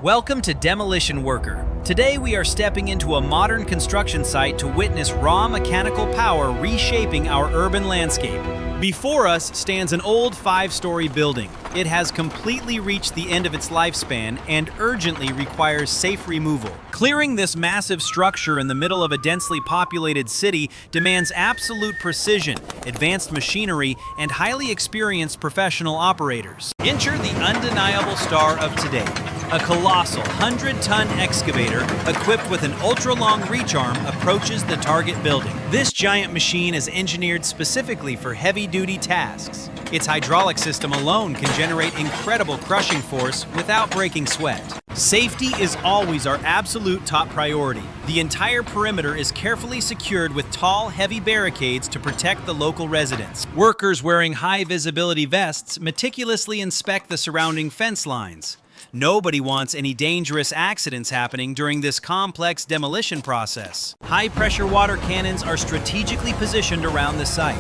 Welcome to Demolition Worker. Today we are stepping into a modern construction site to witness raw mechanical power reshaping our urban landscape. Before us stands an old 5-story building. It has completely reached the end of its lifespan and urgently requires safe removal. Clearing this massive structure in the middle of a densely populated city demands absolute precision, advanced machinery, and highly experienced professional operators. Enter the undeniable star of today, a colossal 100-ton excavator equipped with an ultra-long reach arm approaches the target building. This giant machine is engineered specifically for heavy-duty tasks. Its hydraulic system alone can generate incredible crushing force without breaking sweat. Safety is always our absolute top priority. The entire perimeter is carefully secured with tall, heavy barricades to protect the local residents. Workers wearing high-visibility vests meticulously inspect the surrounding fence lines. Nobody wants any dangerous accidents happening during this complex demolition process. High-pressure water cannons are strategically positioned around the site.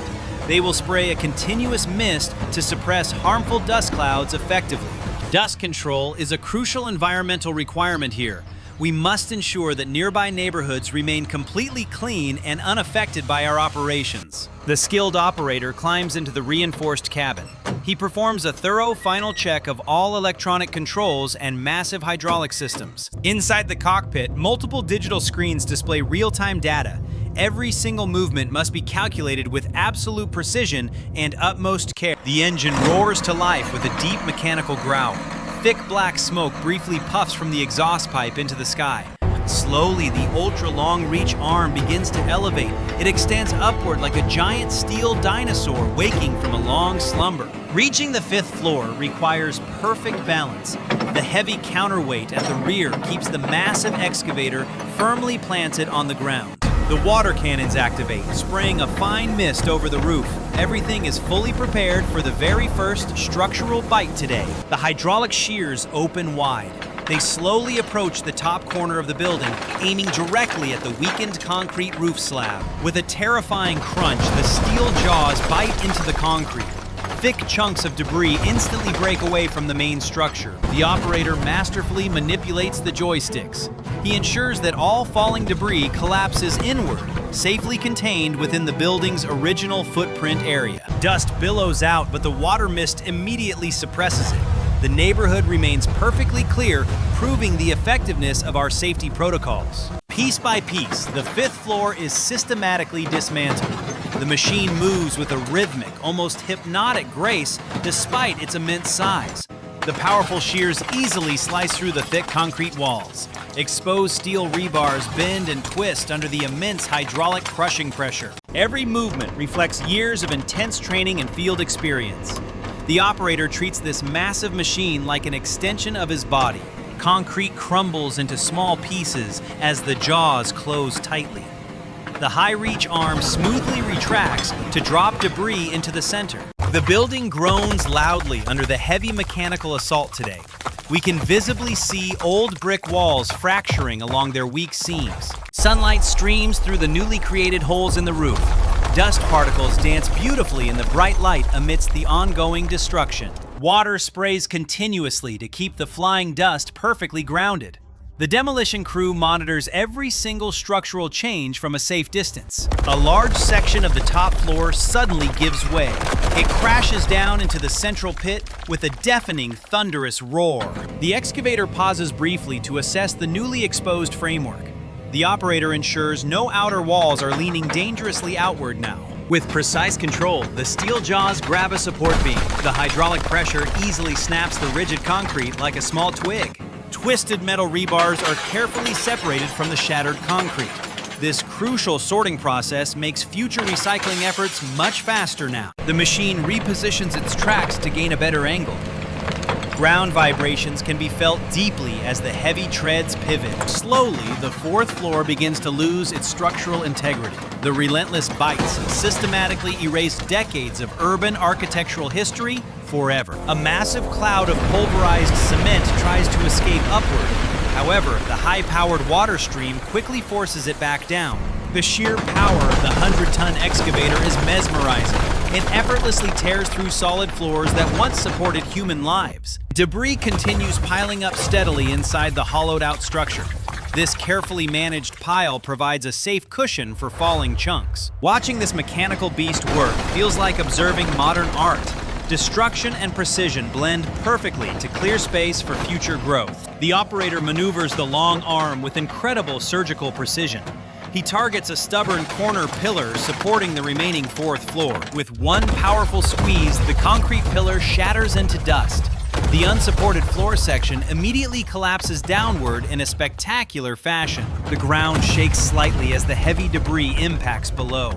They will spray a continuous mist to suppress harmful dust clouds effectively. Dust control is a crucial environmental requirement here. We must ensure that nearby neighborhoods remain completely clean and unaffected by our operations. The skilled operator climbs into the reinforced cabin. He performs a thorough final check of all electronic controls and massive hydraulic systems. Inside the cockpit, multiple digital screens display real-time data. Every single movement must be calculated with absolute precision and utmost care. The engine roars to life with a deep mechanical growl. Thick black smoke briefly puffs from the exhaust pipe into the sky. Slowly, the ultra-long reach arm begins to elevate. It extends upward like a giant steel dinosaur waking from a long slumber. Reaching the 5th floor requires perfect balance. The heavy counterweight at the rear keeps the massive excavator firmly planted on the ground. The water cannons activate, spraying a fine mist over the roof. Everything is fully prepared for the very first structural bite today. The hydraulic shears open wide. They slowly approach the top corner of the building, aiming directly at the weakened concrete roof slab. With a terrifying crunch, the steel jaws bite into the concrete. Thick chunks of debris instantly break away from the main structure. The operator masterfully manipulates the joysticks. He ensures that all falling debris collapses inward, safely contained within the building's original footprint area. Dust billows out, but the water mist immediately suppresses it. The neighborhood remains perfectly clear, proving the effectiveness of our safety protocols. Piece by piece, the 5th floor is systematically dismantled. The machine moves with a rhythmic, almost hypnotic grace despite its immense size. The powerful shears easily slice through the thick concrete walls. Exposed steel rebars bend and twist under the immense hydraulic crushing pressure. Every movement reflects years of intense training and field experience. The operator treats this massive machine like an extension of his body. Concrete crumbles into small pieces as the jaws close tightly. The high-reach arm smoothly retracts to drop debris into the center. The building groans loudly under the heavy mechanical assault today. We can visibly see old brick walls fracturing along their weak seams. Sunlight streams through the newly created holes in the roof. Dust particles dance beautifully in the bright light amidst the ongoing destruction. Water sprays continuously to keep the flying dust perfectly grounded. The demolition crew monitors every single structural change from a safe distance. A large section of the top floor suddenly gives way. It crashes down into the central pit with a deafening, thunderous roar. The excavator pauses briefly to assess the newly exposed framework. The operator ensures no outer walls are leaning dangerously outward now. With precise control, the steel jaws grab a support beam. The hydraulic pressure easily snaps the rigid concrete like a small twig. Twisted metal rebars are carefully separated from the shattered concrete. This crucial sorting process makes future recycling efforts much faster now. The machine repositions its tracks to gain a better angle. Ground vibrations can be felt deeply as the heavy treads pivot. Slowly, the 4th floor begins to lose its structural integrity. The relentless bites systematically erase decades of urban architectural history forever. A massive cloud of pulverized cement tries to escape upward. However, the high-powered water stream quickly forces it back down. The sheer power of the 100-ton excavator is mesmerizing. It effortlessly tears through solid floors that once supported human lives. Debris continues piling up steadily inside the hollowed-out structure. This carefully managed pile provides a safe cushion for falling chunks. Watching this mechanical beast work feels like observing modern art. Destruction and precision blend perfectly to clear space for future growth. The operator maneuvers the long arm with incredible surgical precision. He targets a stubborn corner pillar supporting the remaining fourth floor. With one powerful squeeze, the concrete pillar shatters into dust. The unsupported floor section immediately collapses downward in a spectacular fashion. The ground shakes slightly as the heavy debris impacts below.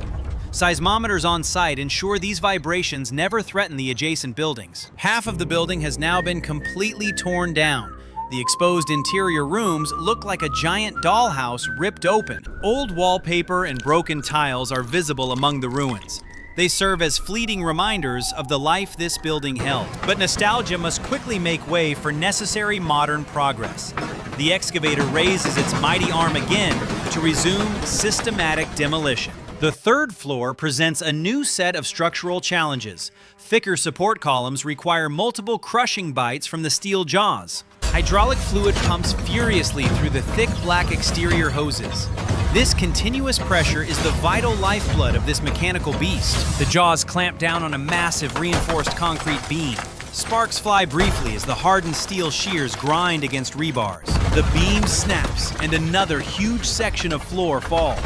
Seismometers on site ensure these vibrations never threaten the adjacent buildings. Half of the building has now been completely torn down. The exposed interior rooms look like a giant dollhouse ripped open. Old wallpaper and broken tiles are visible among the ruins. They serve as fleeting reminders of the life this building held. But nostalgia must quickly make way for necessary modern progress. The excavator raises its mighty arm again to resume systematic demolition. The third floor presents a new set of structural challenges. Thicker support columns require multiple crushing bites from the steel jaws. Hydraulic fluid pumps furiously through the thick black exterior hoses. This continuous pressure is the vital lifeblood of this mechanical beast. The jaws clamp down on a massive reinforced concrete beam. Sparks fly briefly as the hardened steel shears grind against rebars. The beam snaps and another huge section of floor falls.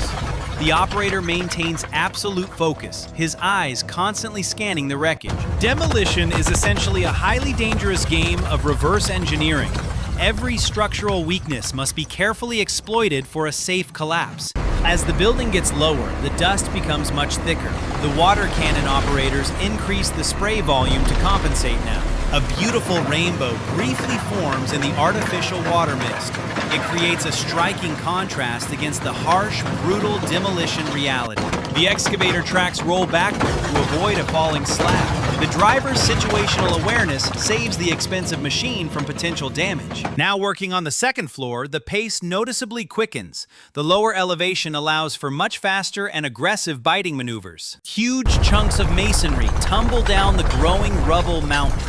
The operator maintains absolute focus, his eyes constantly scanning the wreckage. Demolition is essentially a highly dangerous game of reverse engineering. Every structural weakness must be carefully exploited for a safe collapse. As the building gets lower, the dust becomes much thicker. The water cannon operators increase the spray volume to compensate now. A beautiful rainbow briefly forms in the artificial water mist. It creates a striking contrast against the harsh, brutal demolition reality. The excavator tracks roll backward to avoid a falling slab. The driver's situational awareness saves the expensive machine from potential damage. Now working on the second floor, the pace noticeably quickens. The lower elevation allows for much faster and aggressive biting maneuvers. Huge chunks of masonry tumble down the growing rubble mountain.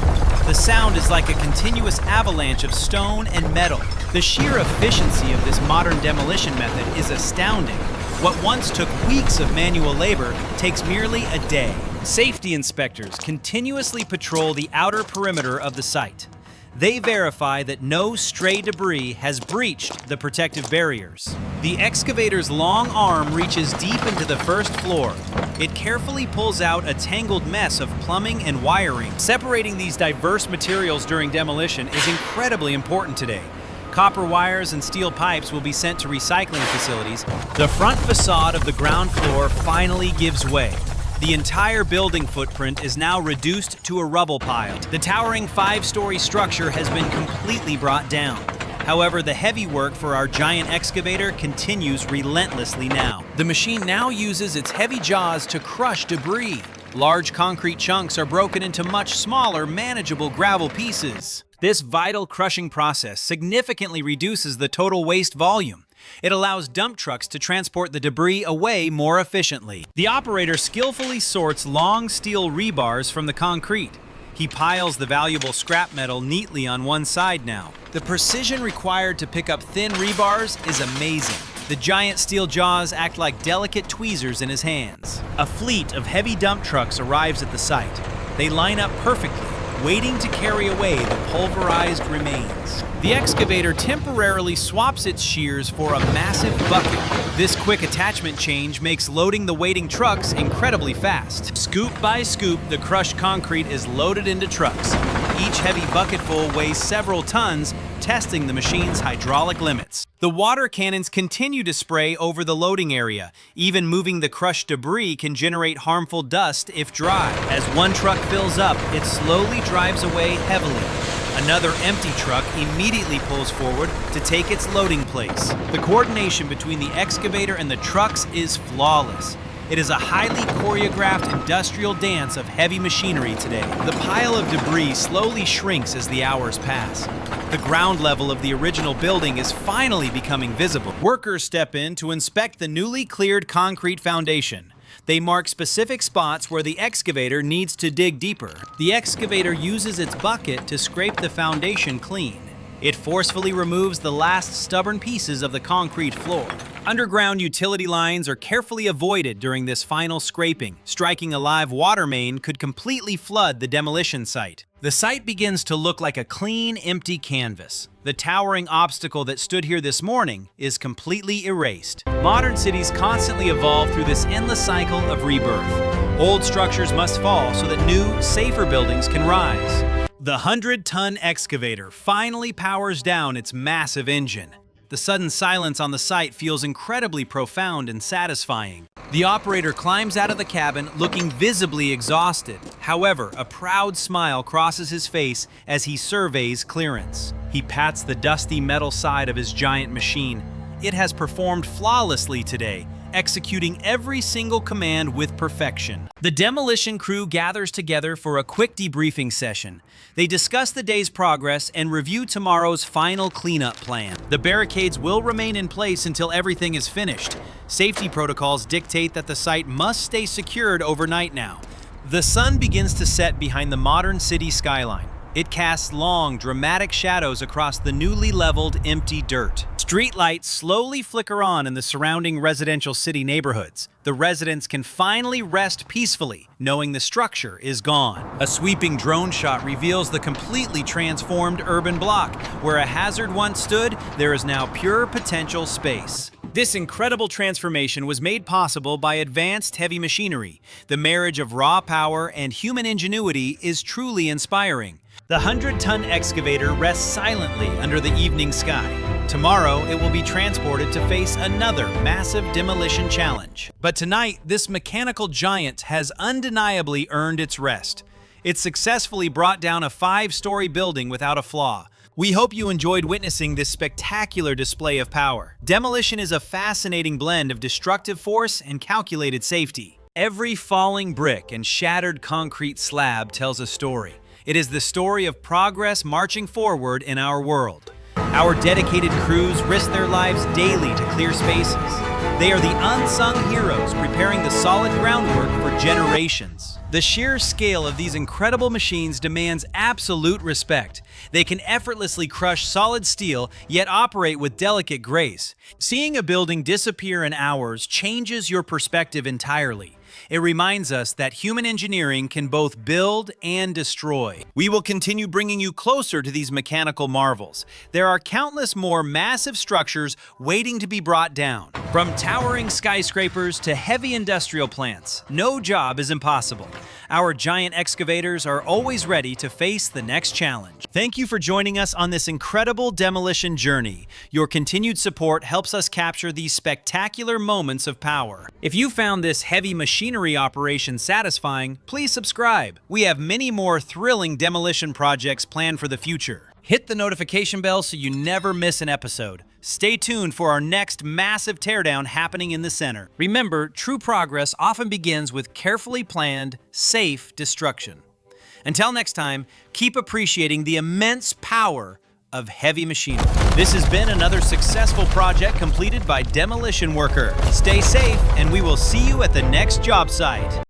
The sound is like a continuous avalanche of stone and metal. The sheer efficiency of this modern demolition method is astounding. What once took weeks of manual labor takes merely a day. Safety inspectors continuously patrol the outer perimeter of the site. They verify that no stray debris has breached the protective barriers. The excavator's long arm reaches deep into the first floor. It carefully pulls out a tangled mess of plumbing and wiring. Separating these diverse materials during demolition is incredibly important today. Copper wires and steel pipes will be sent to recycling facilities. The front facade of the ground floor finally gives way. The entire building footprint is now reduced to a rubble pile. The towering 5-story structure has been completely brought down. However, the heavy work for our giant excavator continues relentlessly now. The machine now uses its heavy jaws to crush debris. Large concrete chunks are broken into much smaller, manageable gravel pieces. This vital crushing process significantly reduces the total waste volume. It allows dump trucks to transport the debris away more efficiently. The operator skillfully sorts long steel rebars from the concrete. He piles the valuable scrap metal neatly on one side now. The precision required to pick up thin rebars is amazing. The giant steel jaws act like delicate tweezers in his hands. A fleet of heavy dump trucks arrives at the site. They line up perfectly, waiting to carry away the pulverized remains. The excavator temporarily swaps its shears for a massive bucket. This quick attachment change makes loading the waiting trucks incredibly fast. Scoop by scoop, the crushed concrete is loaded into trucks. Each heavy bucketful weighs several tons, testing the machine's hydraulic limits. The water cannons continue to spray over the loading area. Even moving the crushed debris can generate harmful dust if dry. As one truck fills up, it slowly drives away heavily. Another empty truck immediately pulls forward to take its loading place. The coordination between the excavator and the trucks is flawless. It is a highly choreographed industrial dance of heavy machinery today. The pile of debris slowly shrinks as the hours pass. The ground level of the original building is finally becoming visible. Workers step in to inspect the newly cleared concrete foundation. They mark specific spots where the excavator needs to dig deeper. The excavator uses its bucket to scrape the foundation clean. It forcefully removes the last stubborn pieces of the concrete floor. Underground utility lines are carefully avoided during this final scraping. Striking a live water main could completely flood the demolition site. The site begins to look like a clean, empty canvas. The towering obstacle that stood here this morning is completely erased. Modern cities constantly evolve through this endless cycle of rebirth. Old structures must fall so that new, safer buildings can rise. The 100-ton excavator finally powers down its massive engine. The sudden silence on the site feels incredibly profound and satisfying. The operator climbs out of the cabin looking visibly exhausted. However, a proud smile crosses his face as he surveys clearance. He pats the dusty metal side of his giant machine. It has performed flawlessly today, executing every single command with perfection. The demolition crew gathers together for a quick debriefing session. They discuss the day's progress and review tomorrow's final cleanup plan. The barricades will remain in place until everything is finished. Safety protocols dictate that the site must stay secured overnight now. The sun begins to set behind the modern city skyline. It casts long, dramatic shadows across the newly leveled, empty dirt. Streetlights slowly flicker on in the surrounding residential city neighborhoods. The residents can finally rest peacefully, knowing the structure is gone. A sweeping drone shot reveals the completely transformed urban block. Where a hazard once stood, there is now pure potential space. This incredible transformation was made possible by advanced heavy machinery. The marriage of raw power and human ingenuity is truly inspiring. The 100-ton excavator rests silently under the evening sky. Tomorrow, it will be transported to face another massive demolition challenge. But tonight, this mechanical giant has undeniably earned its rest. It successfully brought down a 5-story building without a flaw. We hope you enjoyed witnessing this spectacular display of power. Demolition is a fascinating blend of destructive force and calculated safety. Every falling brick and shattered concrete slab tells a story. It is the story of progress marching forward in our world. Our dedicated crews risk their lives daily to clear spaces. They are the unsung heroes preparing the solid groundwork for generations. The sheer scale of these incredible machines demands absolute respect. They can effortlessly crush solid steel, yet operate with delicate grace. Seeing a building disappear in hours changes your perspective entirely. It reminds us that human engineering can both build and destroy. We will continue bringing you closer to these mechanical marvels. There are countless more massive structures waiting to be brought down. From towering skyscrapers to heavy industrial plants, no job is impossible. Our giant excavators are always ready to face the next challenge. Thank you for joining us on this incredible demolition journey. Your continued support helps us capture these spectacular moments of power. If you found this heavy machinery operation satisfying, please subscribe. We have many more thrilling demolition projects planned for the future. Hit the notification bell so you never miss an episode. Stay tuned for our next massive teardown happening in the center. Remember, true progress often begins with carefully planned, safe destruction. Until next time, keep appreciating the immense power of heavy machinery. This has been another successful project completed by Demolition Worker. Stay safe, and we will see you at the next job site.